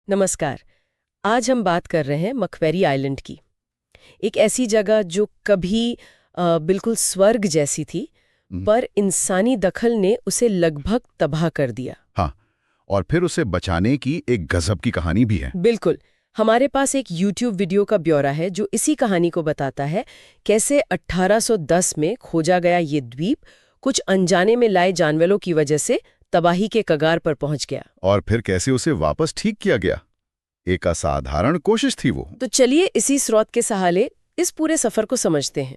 नमस्कार। आज हम बात कर रहे हैं मक्वेरी आइलैंड की। एक ऐसी जगह जो कभी बिल्कुल स्वर्ग जैसी थी, पर इंसानी दखल ने उसे लगभग तबाह कर दिया। हाँ, और फिर उसे बचाने की एक गजब की कहानी भी है। बिल्कुल। हमारे पास एक YouTube वीडियो का ब्यौरा है जो इसी कहानी को बताता है, कैसे 1810 में खोजा गया ये द्वीप कुछ अनजाने में लाए जानवरों की वजह से तबाही के कगार पर पहुंच गया। और फिर कैसे उसे वापस ठीक किया गया। एक असाधारण कोशिश थी वो। तो चलिए इसी स्रोत के सहारे इस पूरे सफर को समझते हैं।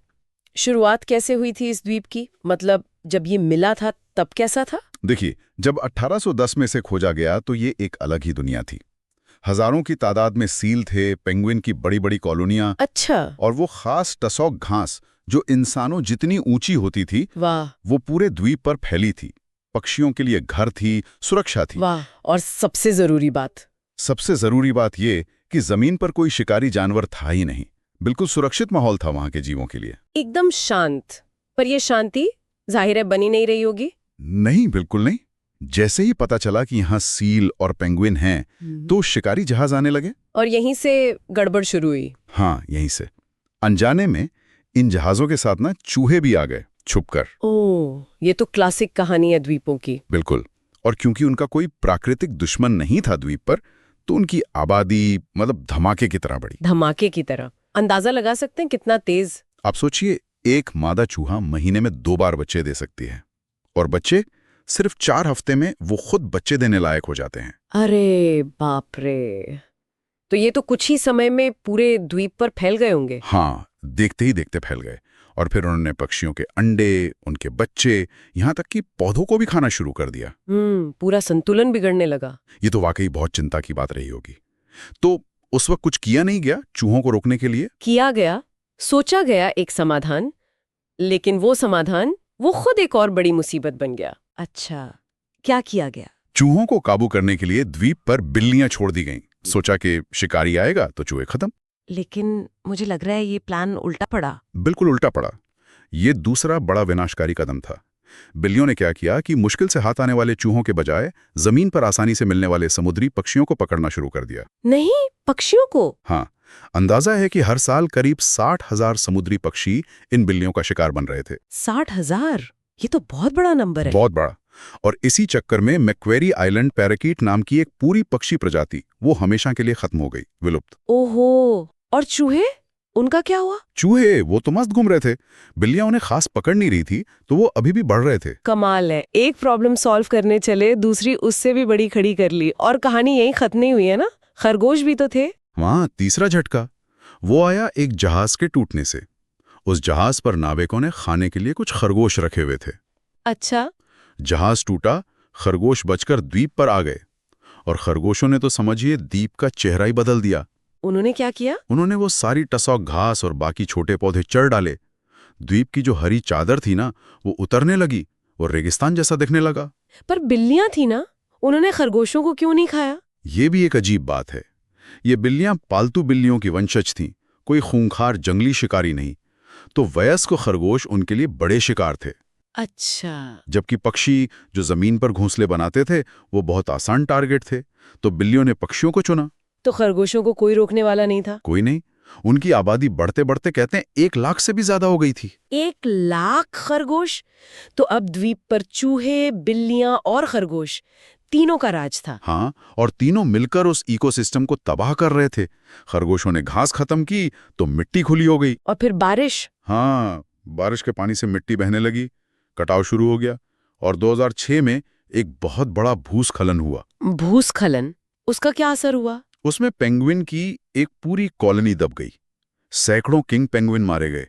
शुरुआत कैसे हुई थी इस द्वीप की? मतलब जब ये मिला था तब कैसा था? देखिए, जब 1810 में से खोजा गया तो ये एक अलग ही दुनिया थी। हजारों की तादाद में सील थे, पेंगुइन की बड़ी बड़ी कॉलोनियां। अच्छा। और वो खास टसॉक घास जो इंसानों जितनी ऊंची होती थी, वाह। वो पूरे द्वीप पर फैली थी। पक्षियों के लिए घर थी, सुरक्षा थी। वाह। और सबसे जरूरी बात ये कि जमीन पर कोई शिकारी जानवर था ही नहीं। बिल्कुल सुरक्षित माहौल था वहां के जीवों के लिए। एकदम शांत। पर ये शांति जाहिर है बनी नहीं रही होगी। नहीं, बिल्कुल नहीं। जैसे ही पता चला कि यहाँ सील और पेंगुइन हैं, तो शिकारी जहाज आने लगे। और यहीं से गड़बड़ शुरू हुई। हाँ, यहीं से। अनजाने में इन जहाजों के साथ ना चूहे भी आ गए छुपकर। ओह, ये तो क्लासिक कहानी है द्वीपों की। बिल्कुल। और क्योंकि उनका कोई प्राकृतिक दुश्मन नहीं था द्वीप पर, तो उनकी आबादी मतलब धमाके की तरह बढ़ी। धमाके की तरह। अंदाजा लगा सकते हैं कितना तेज? आप सोचिए, एक मादा चूहा महीने में 2 बार बच्चे दे सकती है, और बच्चे सिर्फ 4 हफ्ते में वो खुद बच्चे देने लायक हो जाते हैं। अरे बाप रे। तो ये तो कुछ ही समय में पूरे द्वीप पर फैल गए होंगे। हाँ, देखते ही देखते फैल गए। और फिर उन्होंने पक्षियों के अंडे, उनके बच्चे, यहाँ तक कि पौधों को भी खाना शुरू कर दिया। पूरा संतुलन बिगड़ने लगा। ये तो वाकई बहुत चिंता की बात रही होगी। तो उस वक्त कुछ किया नहीं गया चूहों को रोकने के लिए? किया गया, सोचा गया एक समाधान, लेकिन वो समाधान वो खुद एक और बड़ी मुसीबत बन गया। अच्छा, क्या किया गया? चूहों को काबू करने के लिए द्वीप पर बिल्लियां छोड़ दी गईं। सोचा कि शिकारी आएगा तो चूहे खत्म। लेकिन मुझे लग रहा है ये प्लान उल्टा पड़ा। बिल्कुल उल्टा पड़ा। ये दूसरा बड़ा विनाशकारी कदम था। बिल्लियों ने क्या किया कि मुश्किल से हाथ आने वाले चूहों के बजाय जमीन पर आसानी से मिलने वाले समुद्री पक्षियों को पकड़ना शुरू कर दिया। नहीं, पक्षियों को? हाँ, अंदाजा है कि हर साल करीब 60,000 समुद्री पक्षी इन बिल्लियों का शिकार बन रहे थे। 60,000? ये तो बहुत बड़ा नंबर है। बहुत बड़ा। और इसी चक्कर में मैक्वेरी आइलैंड पैराकीट नाम की एक पूरी पक्षी प्रजाति वो हमेशा के लिए खत्म हो गई, विलुप्त। ओहो। और चूहे, उनका क्या हुआ? चूहे वो तो मस्त घूम रहे थे। बिल्लियां उन्हें खास पकड़ नहीं रही थी, तो वो अभी भी बढ़ रहे थे। कमाल है, एक प्रॉब्लम सॉल्व करने चले, दूसरी उससे भी बड़ी खड़ी कर ली। और कहानी यहीं खत्म नहीं हुई है ना, खरगोश भी तो थे। वहां तीसरा झटका वो आया एक जहाज के टूटने से। उस जहाज पर नाविकों ने खाने के लिए कुछ खरगोश रखे हुए थे। अच्छा। जहाज टूटा, खरगोश बचकर द्वीप पर आ गए, और खरगोशों ने तो समझिए द्वीप का चेहरा ही बदल दिया। उन्होंने क्या किया? उन्होंने वो सारी टसॉक घास और बाकी छोटे पौधे चढ़ डाले। द्वीप की जो हरी चादर थी ना, वो उतरने लगी और रेगिस्तान जैसा दिखने लगा। पर बिल्लियां थी ना, उन्होंने खरगोशों को क्यों नहीं खाया? ये भी एक अजीब बात है। ये बिल्लियां पालतू बिल्लियों की वंशज थीं, कोई खूंखार जंगली शिकारी नहीं। तो वयस्क खरगोश उनके लिए बड़े शिकार थे। अच्छा। जबकि पक्षी जो जमीन पर घोंसले बनाते थे, वो बहुत आसान टारगेट थे। तो बिल्लियों ने पक्षियों को चुना। तो खरगोशों को कोई रोकने वाला नहीं था? कोई नहीं। उनकी आबादी बढ़ते बढ़ते कहते हैं 1 लाख से भी ज्यादा हो गई थी। 1 लाख खरगोश? तो अब द्वीप पर चूहे, बिल्लियां और खरगोश तीनों का राज था। हाँ, और तीनों मिलकर उस इकोसिस्टम को तबाह कर रहे थे। खरगोशों ने घास खत्म की तो मिट्टी खुली हो गई। और फिर बारिश? हाँ, बारिश के पानी से मिट्टी बहने लगी, कटाव शुरू हो गया, और 2006 में एक बहुत बड़ा भूस्खलन हुआ। भूस्खलन? उसका क्या असर हुआ? उसमें पेंगुइन की एक पूरी कॉलोनी दब गई। सैकड़ों किंग पेंगुइन मारे गए।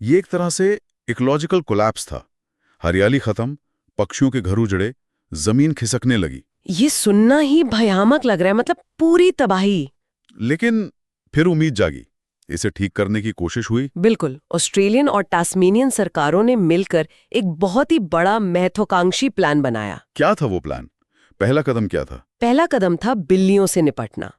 ये एक तरह से इकोलॉजिकल कोलैप्स था। हरियाली खत्म, पक्षियों के घर उजड़े, जमीन खिसकने लगी। ये सुनना ही भयानक लग रहा है, मतलब पूरी तबाही। लेकिन फिर उम्मीद जागी। इसे ठीक करने की कोशिश हुई। बिल्कुल। ऑस्ट्रेलियन और टास्मेनियन सरकारों ने मिलकर एक बहुत ही बड़ा महत्वाकांक्षी प्लान बनाया। क्या था वो प्लान? पहला कदम क्या था? पहला कदम था बिल्लियों से निपटना।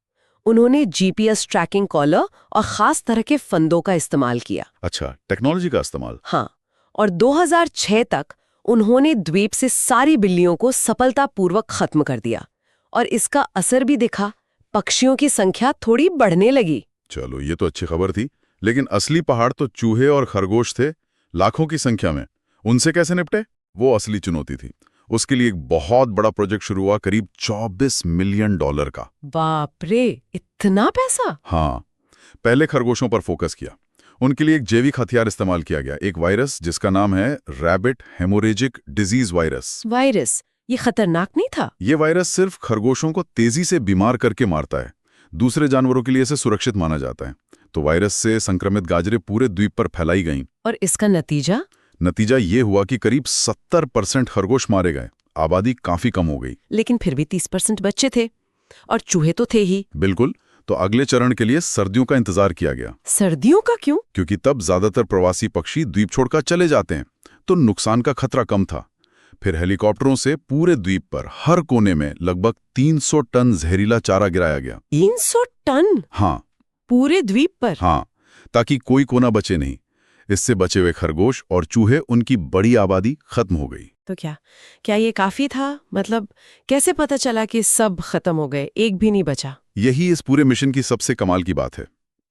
उन्होंने जीपीएस ट्रैकिंग कॉलर और खास तरह के फंदों का इस्तेमाल किया। अच्छा, टेक्नोलॉजी का इस्तेमाल। हाँ, और 2006 तक उन्होंने द्वीप से सारी बिल्लियों को सफलतापूर्वक खत्म कर दिया। और इसका असर भी दिखा। पक्षियों की संख्या थोड़ी बढ़ने लगी। चलो, ये तो अच्छी खबर थी, लेकिन असली पहाड़ तो चूहे और खरगोश थे, लाखों की संख्या में। उनसे कैसे निपटे? वो असली चुनौती थी। उसके लिए एक बहुत बड़ा प्रोजेक्ट शुरू हुआ, करीब $24 मिलियन का। बाप रे, इतना पैसा! हाँ, पहले खरगोशों पर फोकस किया। उनके लिए एक जैविक हथियार इस्तेमाल किया गया, एक वायरस जिसका नाम है rabbit haemorrhagic disease virus. Virus? ये खतरनाक नहीं था? ये वायरस सिर्फ खरगोशों को तेजी से बीमार करके मारता है, दूसरे जानवरों के लिए इसे सुरक्षित माना जाता है। तो वायरस से संक्रमित गाजरें पूरे द्वीप पर फैलाई गईं। और इसका नतीजा? नतीजा ये हुआ कि करीब 70% खरगोश मारे गए, आबादी काफी कम हो गई। लेकिन फिर भी 30% बच्चे थे, और चूहे तो थे ही। बिल्कुल। तो अगले चरण के लिए सर्दियों का इंतजार किया गया। सर्दियों का क्यों? क्योंकि तब ज्यादातर प्रवासी पक्षी द्वीप छोड़कर चले जाते हैं, तो नुकसान का खतरा कम था। फिर हेलीकॉप्टरों से पूरे द्वीप पर हर कोने में लगभग 300 टन जहरीला चारा गिराया गया। 300 टन? हाँ। पूरे द्वीप पर? हाँ, ताकि कोई कोना बचे नहीं। इससे बचे हुए खरगोश और चूहे, उनकी बड़ी आबादी खत्म हो गई। तो क्या ये काफी था? मतलब कैसे पता चला कि सब खत्म हो गए, एक भी नहीं बचा? यही इस पूरे मिशन की सबसे कमाल की बात है।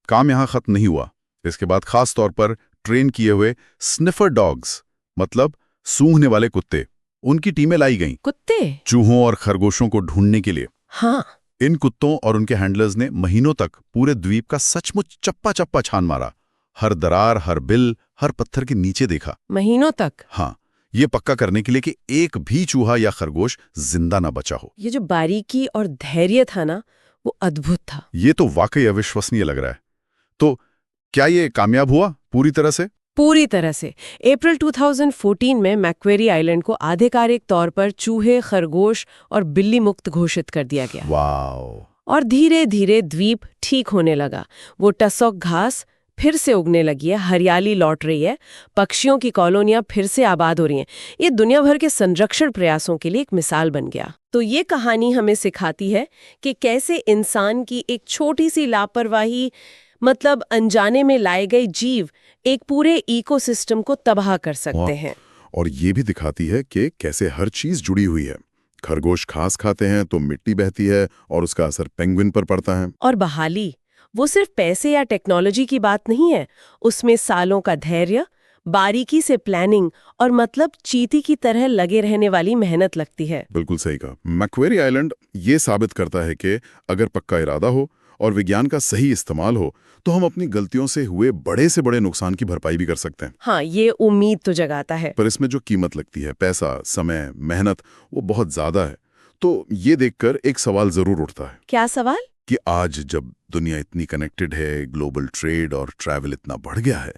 काम यहाँ खत्म नहीं हुआ। इसके बाद खास तौर पर ट्रेन किए हुए स्निफर डॉग्स, मतलब सूंघने वाले कुत्ते, उनकी टीमें लाई गईं। कुत्ते? चूहों और खरगोशों को ढूंढने के लिए। हाँ। इन कुत्तों और उनके हैंडलर्स ने महीनों तक पूरे द्वीप का सचमुच चप्पा चप्पा छान मारा। हर दरार, हर बिल, हर पत्थर के नीचे देखा। महीनों तक? हाँ, ये पक्का करने के लिए कि एक भी चूहा या खरगोश जिंदा ना बचा हो। ये जो बारीकी और धैर्य था ना, वो अद्भुत था। ये तो वाकई अविश्वसनीय लग रहा है। तो क्या ये कामयाब हुआ पूरी तरह से? पूरी तरह से। अप्रैल 2014 में मैक्वेरी आइलैंड को आधिकारिक तौर पर चूहे, खरगोश और बिल्ली मुक्त घोषित कर दिया गया। वाओ! और धीरे धीरे द्वीप ठीक होने लगा। वो टसॉक घास फिर से उगने लगी है, हरियाली लौट रही है, पक्षियों की कॉलोनियां फिर से आबाद हो रही हैं। ये दुनिया भर के संरक्षण प्रयासों के लिए एक मिसाल बन गया। तो ये कहानी हमें सिखाती है कि कैसे इंसान की एक छोटी सी लापरवाही, मतलब अनजाने में लाए गए जीव, एक पूरे इकोसिस्टम को तबाह कर सकते हैं। और ये भी दिखाती है कि कैसे हर चीज जुड़ी हुई है। खरगोश घास खाते हैं तो मिट्टी बहती है और उसका असर पेंगुइन पर पड़ता है। और बहाली, वो सिर्फ पैसे या टेक्नोलॉजी की बात नहीं है, उसमें सालों का धैर्य, बारीकी से प्लानिंग और मतलब चींटी की तरह लगे रहने वाली मेहनत लगती है। बिल्कुल सही कहा। मैक्वेरी आइलैंड ये साबित करता है कि अगर पक्का इरादा हो और विज्ञान का सही इस्तेमाल हो तो हम अपनी गलतियों से हुए बड़े से बड़े नुकसान की भरपाई भी कर सकते हैं। हाँ, ये उम्मीद तो जगाता है। पर इसमें जो कीमत लगती है, पैसा, समय, मेहनत, वो बहुत ज्यादा है। तो ये देखकर एक सवाल जरूर उठता है। क्या सवाल? कि आज जब दुनिया इतनी कनेक्टेड है, ग्लोबल ट्रेड और ट्रैवल इतना बढ़ गया है,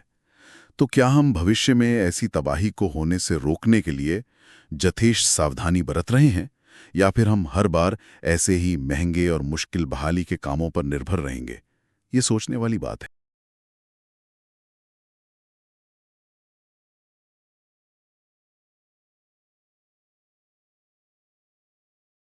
तो क्या हम भविष्य में ऐसी तबाही को होने से रोकने के लिए यथेष्ट सावधानी बरत रहे हैं, या फिर हम हर बार ऐसे ही महंगे और मुश्किल बहाली के कामों पर निर्भर रहेंगे? ये सोचने वाली बात है।